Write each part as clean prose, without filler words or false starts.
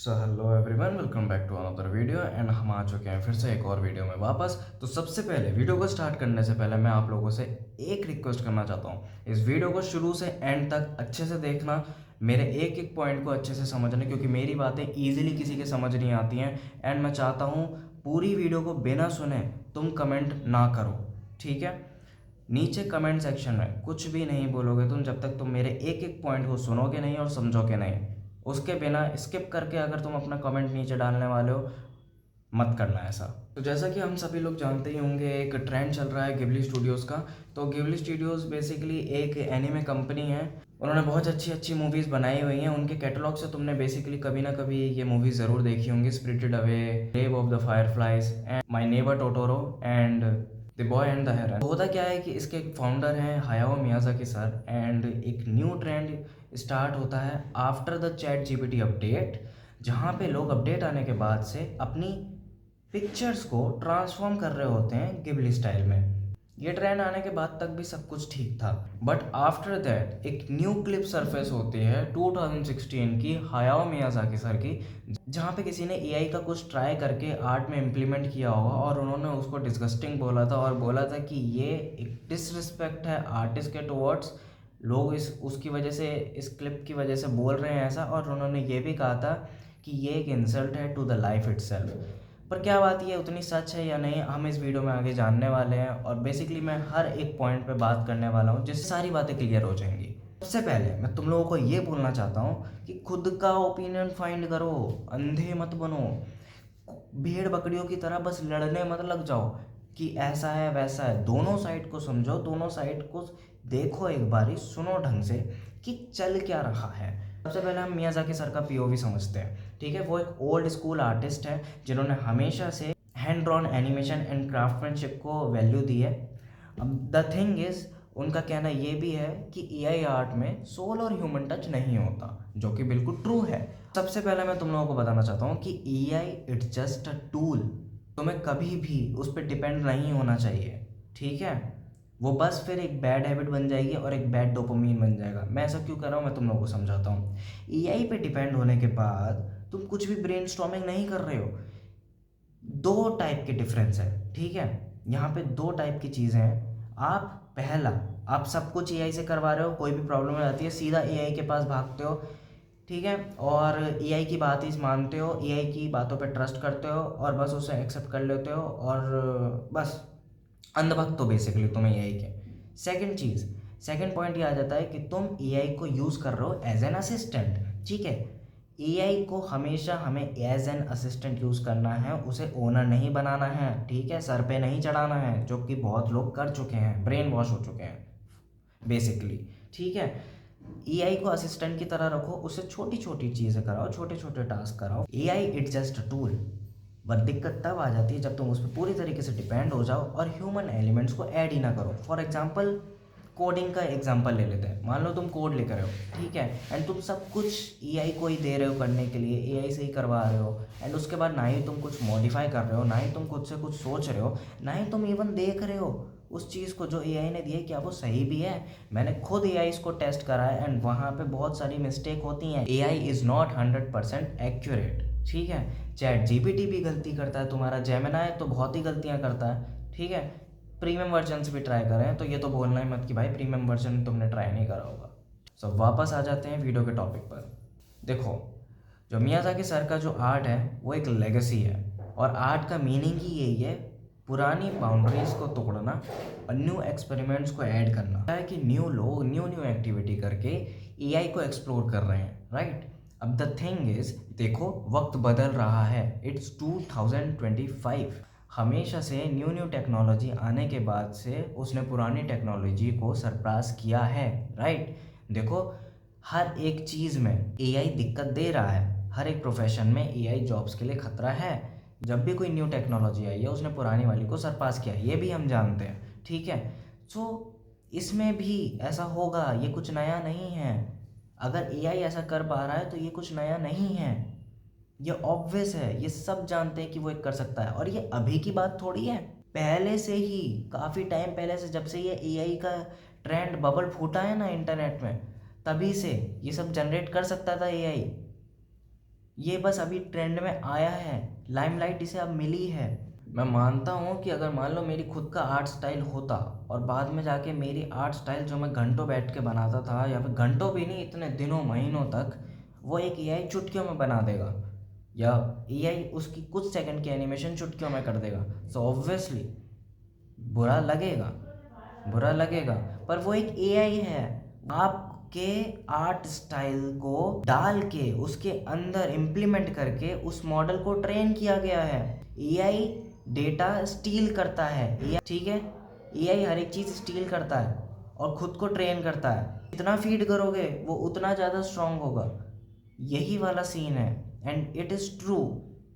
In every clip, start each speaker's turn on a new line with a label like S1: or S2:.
S1: So hello everyone, welcome back to another video and हम आ चुके हैं फिर से एक और वीडियो में वापस। तो सबसे पहले वीडियो को स्टार्ट करने से पहले मैं आप लोगों से एक रिक्वेस्ट करना चाहता हूँ। इस वीडियो को शुरू से एंड तक अच्छे से देखना, मेरे एक एक पॉइंट को अच्छे से समझना, क्योंकि मेरी बातें ईजिली किसी के समझ नहीं आती हैं। एंड मैं चाहता हूँ पूरी वीडियो को बिना सुने तुम कमेंट ना करो, ठीक है। नीचे कमेंट सेक्शन में कुछ भी नहीं बोलोगे तुम जब तक तुम मेरे एक एक पॉइंट को सुनोगे नहीं और समझोगे नहीं। उसके बिना स्किप करके अगर तुम अपना कमेंट नीचे डालने वाले हो, मत करना ऐसा। तो जैसा कि हम सभी लोग जानते ही होंगे, एक ट्रेंड चल रहा है गिबली स्टूडियोज़ का। तो गिबली स्टूडियोज़ बेसिकली एक एनिमे कंपनी है। उन्होंने बहुत अच्छी अच्छी मूवीज़ बनाई हुई हैं। उनके कैटलॉग से तुमने बेसिकली कभी ना कभी ये मूवीज़ ज़रूर देखी होंगी। Spirited away, grave of the fireflies and my neighbour Totoro and the boy and the heron. होता क्या है कि इसके फाउंडर हैं हायाओ मियाज़ाकी सर। एंड एक न्यू ट्रेंड स्टार्ट होता है after the chat GPT update, जहाँ पे लोग अपडेट आने के बाद से अपनी पिक्चर्स को ट्रांसफॉर्म कर रहे होते हैं गिबली स्टाइल में। ये ट्रेंड आने के बाद तक भी सब कुछ ठीक था, बट आफ्टर दैट एक न्यू क्लिप सरफेस होती है 2016 की हायाओ मियाज़ाकी सर की, जहाँ पे किसी ने एआई का कुछ ट्राई करके आर्ट में इम्प्लीमेंट किया होगा और उन्होंने उसको डिस्गस्टिंग बोला था और बोला था कि ये एक डिसरिस्पेक्ट है आर्टिस्ट के टुवर्ड्स। लोग इस उसकी वजह से, इस क्लिप की वजह से बोल रहे हैं ऐसा। और उन्होंने ये भी कहा था कि ये एक इंसल्ट है टू द लाइफ इटसेल्फ। पर क्या बात ये उतनी सच है या नहीं, हम इस वीडियो में आगे जानने वाले हैं। और बेसिकली मैं हर एक पॉइंट पे बात करने वाला हूँ जिससे सारी बातें क्लियर हो जाएंगी। सबसे पहले मैं तुम लोगों को ये बोलना चाहता हूँ कि खुद का ओपिनियन फाइंड करो, अंधे मत बनो। भेड़ बकरियों की तरह बस लड़ने मत लग जाओ कि ऐसा है वैसा है। दोनों साइड को समझो, दोनों साइड को देखो, एक बारी सुनो ढंग से कि चल क्या रहा है। सबसे पहले हम मियाज़ाकी सर का पीओवी समझते हैं, ठीक है। वो एक ओल्ड स्कूल आर्टिस्ट है जिन्होंने हमेशा से hand drawn animation and craftsmanship को वैल्यू दी है। अब द थिंग इज, उनका कहना ये भी है कि एआई आर्ट में सोल और ह्यूमन टच नहीं होता, जो कि बिल्कुल ट्रू है। सबसे पहले मैं तुम लोगों को बताना चाहता हूँ कि AI it's just a tool. तुम्हें कभी भी उस पर डिपेंड नहीं होना चाहिए, ठीक है। वो बस फिर एक बैड हैबिट बन जाएगी और एक बैड डोपामीन बन जाएगा। मैं ऐसा क्यों कर रहा हूँ, मैं तुम लोगों को समझाता हूँ। एआई पे डिपेंड होने के बाद तुम कुछ भी ब्रेनस्टॉर्मिंग नहीं कर रहे हो। दो टाइप के डिफरेंस है, ठीक है। यहाँ पे दो टाइप की चीज़ें हैं। पहला, आप सब कुछ एआई से करवा रहे हो, कोई भी प्रॉब्लम हो जाती है सीधा एआई के पास भागते हो, ठीक है। और एआई की बात ही मानते हो, एआई की बातों पे ट्रस्ट करते हो और बस उसे एक्सेप्ट कर लेते हो और बस अंधभक्त हो बेसिकली तुम एआई के। सेकंड चीज़, सेकंड पॉइंट ये आ जाता है कि तुम एआई को यूज़ कर रहे हो एज एन असिस्टेंट, ठीक है। एआई को हमेशा हमें एज एन असिस्टेंट यूज़ करना है, उसे ओनर नहीं बनाना है, ठीक है। सर पे नहीं चढ़ाना है, जो कि बहुत लोग कर चुके हैं, ब्रेन वॉश हो चुके हैं बेसिकली, ठीक है। एआई को असिस्टेंट की तरह रखो, उससे छोटी छोटी चीज़ें कराओ, छोटे छोटे टास्क कराओ। AI it's just a tool. But दिक्कत तब आ जाती है जब तुम उस पर पूरी तरीके से डिपेंड हो जाओ और ह्यूमन एलिमेंट्स को ऐड ही ना करो। फॉर एग्जाम्पल, कोडिंग का एग्जांपल ले लेते हैं। मान लो तुम कोड लिख रहे हो, ठीक है, एंड तुम सब कुछ एआई को ही दे रहे हो करने के लिए, एआई से ही करवा रहे हो। एंड उसके बाद ना ही तुम कुछ मॉडिफाई कर रहे हो, ना ही तुम खुद से कुछ सोच रहे हो, ना ही तुम इवन देख रहे हो उस चीज़ को जो एआई ने दी है क्या वो सही भी है। मैंने खुद एआई को टेस्ट करा है एंड वहाँ पे बहुत सारी मिस्टेक होती हैं। एआई इज़ नॉट 100% एक्यूरेट, ठीक है। चैट जीपीटी भी गलती करता है, तुम्हारा जेमिनाई तो बहुत ही गलतियाँ करता है, ठीक है। प्रीमियम वर्जन से भी ट्राई करें तो ये तो बोलना ही मत कि भाई प्रीमियम वर्जन तुमने ट्राई नहीं करा होगा। सो वापस आ जाते हैं वीडियो के टॉपिक पर। देखो, जो मियाज़ाकी सर का जो आर्ट है वो एक लेगेसी है और आर्ट का मीनिंग ही यही है, पुरानी बाउंड्रीज को तोड़ना और न्यू एक्सपेरिमेंट्स को ऐड करना। है कि न्यू लोग न्यू न्यू एक्टिविटी करके एआई को एक्सप्लोर कर रहे हैं, राइट। अब द थिंग इज, देखो वक्त बदल रहा है, इट्स 2025। हमेशा से न्यू न्यू टेक्नोलॉजी आने के बाद से उसने पुरानी टेक्नोलॉजी को सरपास किया है, राइट। देखो, हर एक चीज़ में एआई दिक्कत दे रहा है, हर एक प्रोफेशन में एआई जॉब्स के लिए खतरा है। जब भी कोई न्यू टेक्नोलॉजी आई है उसने पुरानी वाली को सरपास किया है, ये भी हम जानते हैं, ठीक है। सो इसमें भी ऐसा होगा, ये कुछ नया नहीं है। अगर एआई ऐसा कर पा रहा है तो ये कुछ नया नहीं है, ये ऑब्वियस है, ये सब जानते हैं कि वो एक कर सकता है। और ये अभी की बात थोड़ी है, पहले से ही, काफ़ी टाइम पहले से, जब से ये एआई का ट्रेंड बबल फूटा है ना इंटरनेट में, तभी से ये सब जनरेट कर सकता था एआई। ये बस अभी ट्रेंड में आया है, लाइमलाइट इसे अब मिली है। मैं मानता हूँ कि अगर मान लो मेरी खुद का आर्ट स्टाइल होता और बाद में जाके मेरी आर्ट स्टाइल जो मैं घंटों बैठ के बनाता था, या फिर घंटों भी नहीं, इतने दिनों महीनों तक, वो एक एआई चुटकियों में बना देगा, या एआई उसकी कुछ सेकंड की एनिमेशन चुटकियों में कर देगा, सो ऑब्वियसली बुरा लगेगा, बुरा लगेगा। पर वो एक एआई है, आपके आर्ट स्टाइल को डाल के उसके अंदर इम्प्लीमेंट करके उस मॉडल को ट्रेन किया गया है। एआई डेटा स्टील करता है, एआई, ठीक है, एआई हर एक चीज़ स्टील करता है और खुद को ट्रेन करता है। जितना फीड करोगे वो उतना ज़्यादा स्ट्रांग होगा, यही वाला सीन है। एंड इट इज़ ट्रू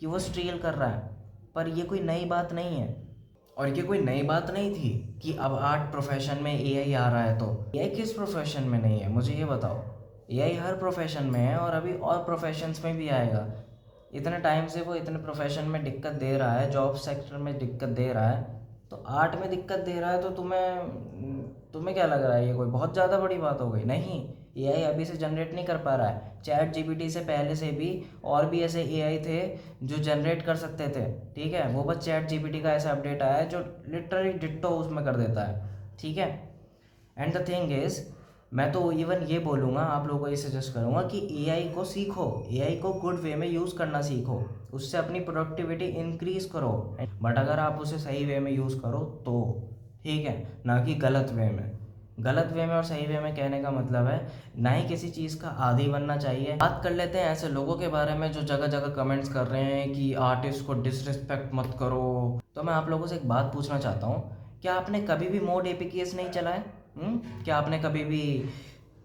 S1: कि वो स्टील कर रहा है, पर ये कोई नई बात नहीं है। और ये कोई नई बात नहीं थी कि अब आर्ट प्रोफेशन में एआई आ रहा है। तो एआई किस प्रोफेशन में नहीं है, मुझे ये बताओ। एआई हर प्रोफेशन में है और अभी और प्रोफेशंस में भी आएगा। इतने टाइम से वो इतने प्रोफेशन में दिक्कत दे रहा है, जॉब सेक्टर में दिक्कत दे रहा है, तो आर्ट में दिक्कत दे रहा है, तो तुम्हें क्या लग रहा है ये कोई बहुत ज़्यादा बड़ी बात हो गई? नहीं, एआई अभी से जनरेट नहीं कर पा रहा है। चैट जीपीटी से पहले से भी और भी ऐसे एआई थे जो जनरेट कर सकते थे, ठीक है, वो बस चैट जीपीटी का ऐसा अपडेट आया है जो लिटरली डिट्टो उसमें कर देता है, ठीक है। एंड द थिंग इज़, मैं तो इवन ये बोलूँगा, आप लोगों को ये सजेस्ट करूँगा कि एआई को सीखो, एआई को गुड वे में यूज़ करना सीखो, उससे अपनी प्रोडक्टिविटी इंक्रीज़ करो। बट अगर आप उसे सही वे में यूज़ करो तो ठीक है, ना कि गलत वे में। गलत वे में और सही वे में कहने का मतलब है, ना ही किसी चीज़ का आदी बनना चाहिए। बात कर लेते हैं ऐसे लोगों के बारे में जो जगह जगह कमेंट्स कर रहे हैं कि आर्टिस्ट को डिसरिस्पेक्ट मत करो। तो मैं आप लोगों से एक बात पूछना चाहता हूँ, क्या आपने कभी भी मोड एपीकेस नहीं चलाए? क्या आपने कभी भी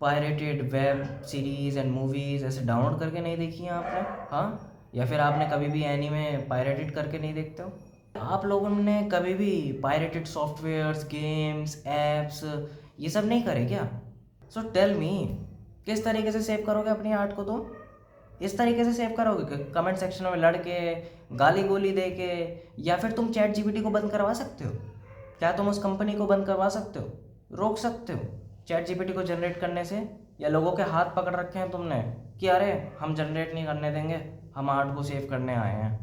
S1: pirated web series and movies ऐसे डाउनलोड करके नहीं देखी हैं आपने? हाँ, या फिर आपने कभी भी एनीमे पायरेटेड करके नहीं देखते हो? आप लोगों ने कभी भी पायरेटेड सॉफ्टवेयर्स, गेम्स, एप्स ये सब नहीं करे क्या? सो टेल मी, किस तरीके से सेव करोगे अपनी आर्ट को? तुम इस तरीके से सेव करोगे कमेंट सेक्शन में लड़ के, गाली गोली दे के, या फिर तुम चैट जीपीटी को बंद करवा सकते हो? क्या तुम उस कंपनी को बंद करवा सकते हो, रोक सकते हो चैट जीपीटी को जनरेट करने से? या लोगों के हाथ पकड़ रखे हैं तुमने कि अरे हम जनरेट नहीं करने देंगे, हम आर्ट को सेव करने आए हैं?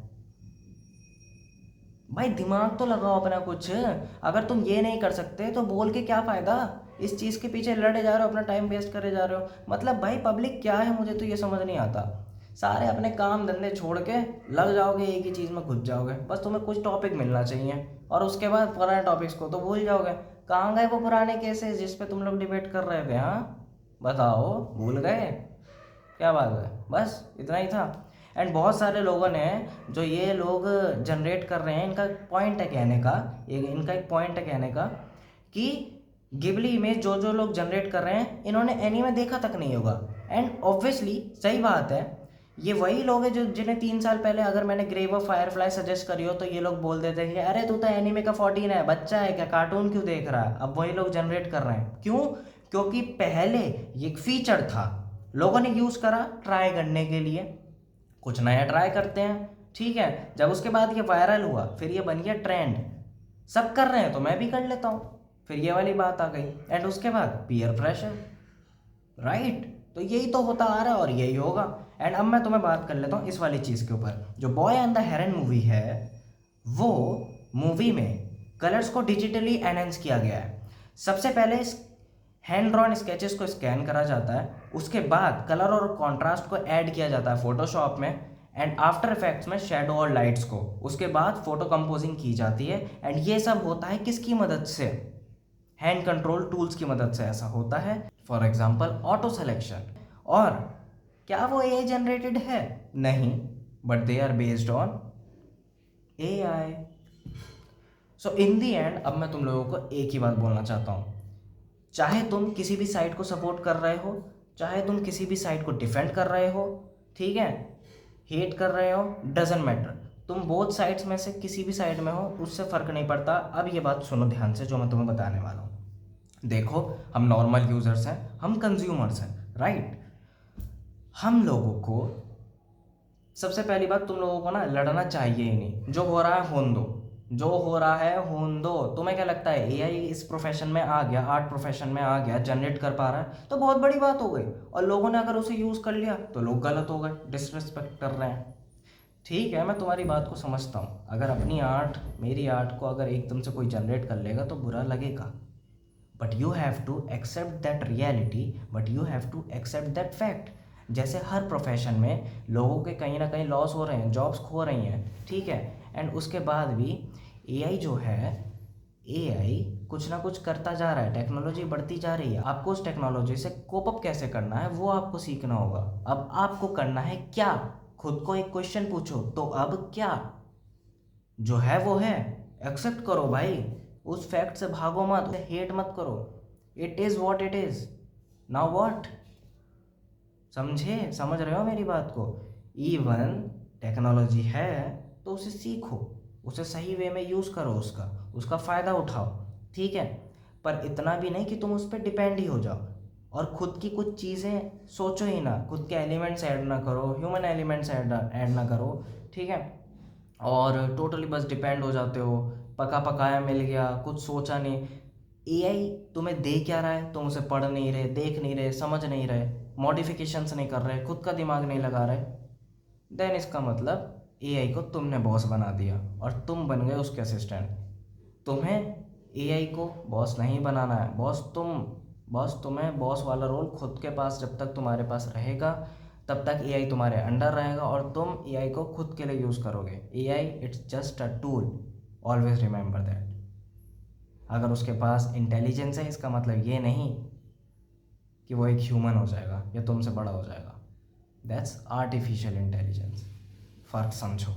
S1: भाई दिमाग तो लगाओ अपना कुछ। अगर तुम ये नहीं कर सकते तो बोल के क्या फ़ायदा? इस चीज़ के पीछे लड़े जा रहे हो, अपना टाइम वेस्ट करे जा रहे हो। मतलब भाई पब्लिक क्या है, मुझे तो ये समझ नहीं आता। सारे अपने काम धंधे छोड़ के लग जाओगे, एक ही चीज़ में घुस जाओगे। बस तुम्हें कुछ टॉपिक मिलना चाहिए और उसके बाद पुराने टॉपिक्स को तो भूल जाओगे। कहाँ गए वो पुराने केसेस जिस पे तुम लोग डिबेट कर रहे थे? हाँ बताओ, भूल गए? क्या बात है, बस इतना ही था। एंड बहुत सारे लोगों ने, जो ये लोग जनरेट कर रहे हैं, इनका पॉइंट है कहने का, इनका एक पॉइंट है कहने का कि गिबली इमेज जो लोग जनरेट कर रहे हैं, इन्होंने एनीमे देखा तक नहीं होगा। एंड ऑब्वियसली सही बात है, ये वही लोग हैं जो जिन्हें 3 साल पहले अगर मैंने ग्रेव ऑफ फायरफ्लाई सजेस्ट करी हो तो ये लोग बोल देते हैं कि अरे तू तो एनीमे का 14 है, बच्चा है क्या, कार्टून क्यों देख रहा है? अब वही लोग जनरेट कर रहे हैं। क्यों? क्योंकि पहले ये एक फीचर था, लोगों ने यूज़ करा ट्राई करने के लिए, कुछ नया ट्राई करते हैं, ठीक है। जब उसके बाद ये वायरल हुआ, फिर ये बन गया ट्रेंड, सब कर रहे हैं तो मैं भी कर लेता हूँ, फिर ये वाली बात आ गई। एंड उसके बाद पीयर प्रेशर, राइट? तो यही तो होता आ रहा है और यही होगा। एंड अब मैं तुम्हें बात कर लेता हूँ इस वाली चीज़ के ऊपर। जो boy and the heron movie है, वो मूवी में कलर्स को डिजिटली एनहेंस किया गया है। सबसे पहले हैंड ड्रॉन स्केचेस को स्कैन करा जाता है, उसके बाद कलर और कॉन्ट्रास्ट को ऐड किया जाता है फोटोशॉप में एंड आफ्टर इफेक्ट्स में शेडो और लाइट्स को, उसके बाद फोटो कंपोजिंग की जाती है। एंड ये सब होता है किसकी मदद से? हैंड कंट्रोल टूल्स की मदद से ऐसा होता है। For example auto selection. और क्या वो एआई जनरेटेड है? नहीं, but they are based on AI. So in the end अब मैं तुम लोगों को एक ही बात बोलना चाहता हूँ, चाहे तुम किसी भी साइड को सपोर्ट कर रहे हो, चाहे तुम किसी भी साइड को डिफेंड कर रहे हो, ठीक है, हेट कर रहे हो, डजेंट मैटर, तुम बोथ साइड्स में से किसी भी साइड में हो, उससे फ़र्क नहीं पड़ता। अब ये बात सुनो ध्यान से जो मैं तुम्हें बताने वाला हूँ। देखो, हम नॉर्मल यूज़र्स हैं, हम कंज्यूमर्स हैं, राइट? हम लोगों को सबसे पहली बात, तुम लोगों को ना लड़ना चाहिए ही नहीं, जो हो रहा है होने दो, जो हो रहा है होने दो। तुम्हें क्या लगता है एआई इस प्रोफेशन में आ गया, आर्ट प्रोफेशन में आ गया, जनरेट कर पा रहा है तो बहुत बड़ी बात हो गई, और लोगों ने अगर उसे यूज़ कर लिया तो लोग गलत हो गए, डिसरिस्पेक्ट कर रहे हैं। ठीक है, मैं तुम्हारी बात को समझता हूँ, अगर अपनी आर्ट, मेरी आर्ट को अगर एकदम से कोई जनरेट कर लेगा तो बुरा लगेगा, but you have to accept that reality, but you have to accept that fact. जैसे हर प्रोफेशन में लोगों के कहीं ना कहीं लॉस हो रहे हैं, जॉब्स खो रही हैं, ठीक है, एंड उसके बाद भी एआई जो है, एआई कुछ ना कुछ करता जा रहा है, टेक्नोलॉजी बढ़ती जा रही है, आपको उस टेक्नोलॉजी से कोप अप कैसे करना है वो आपको सीखना होगा। अब आपको करना है क्या, खुद को एक क्वेश्चन पूछो, तो अब क्या, जो है वो है, एक्सेप्ट करो भाई, उस फैक्ट से भागो मत, हेट मत करो, it is what it is, now what, समझे, समझ रहे हो मेरी बात को। इवन टेक्नोलॉजी है तो उसे सीखो, उसे सही वे में यूज़ करो, उसका उसका फ़ायदा उठाओ, ठीक है, पर इतना भी नहीं कि तुम उस पर डिपेंड ही हो जाओ, और खुद की कुछ चीज़ें सोचो ही ना, खुद के एलिमेंट्स ऐड ना करो, ह्यूमन एलिमेंट्स ऐड ना करो, ठीक है, और टोटली बस डिपेंड हो जाते हो, पका पकाया मिल गया, कुछ सोचा नहीं। एआई तुम्हें दे क्या रहा है, तुम उसे पढ़ नहीं रहे, देख नहीं रहे, समझ नहीं रहे, मॉडिफिकेशंस नहीं कर रहे, खुद का दिमाग नहीं लगा रहे, देन इसका मतलब एआई को तुमने बॉस बना दिया और तुम बन गए उसके असिस्टेंट। तुम्हें एआई को बॉस नहीं बनाना है, बॉस तुम्हें बॉस वाला रोल खुद के पास जब तक तुम्हारे पास रहेगा तब तक एआई तुम्हारे अंडर रहेगा, और तुम एआई को खुद के लिए यूज़ करोगे। AI it's just a tool, always remember that. अगर उसके पास इंटेलिजेंस है इसका मतलब ये नहीं कि वो एक ह्यूमन हो जाएगा या तुमसे बड़ा हो जाएगा, दैट्स आर्टिफिशियल इंटेलिजेंस, फ़र्क समझो।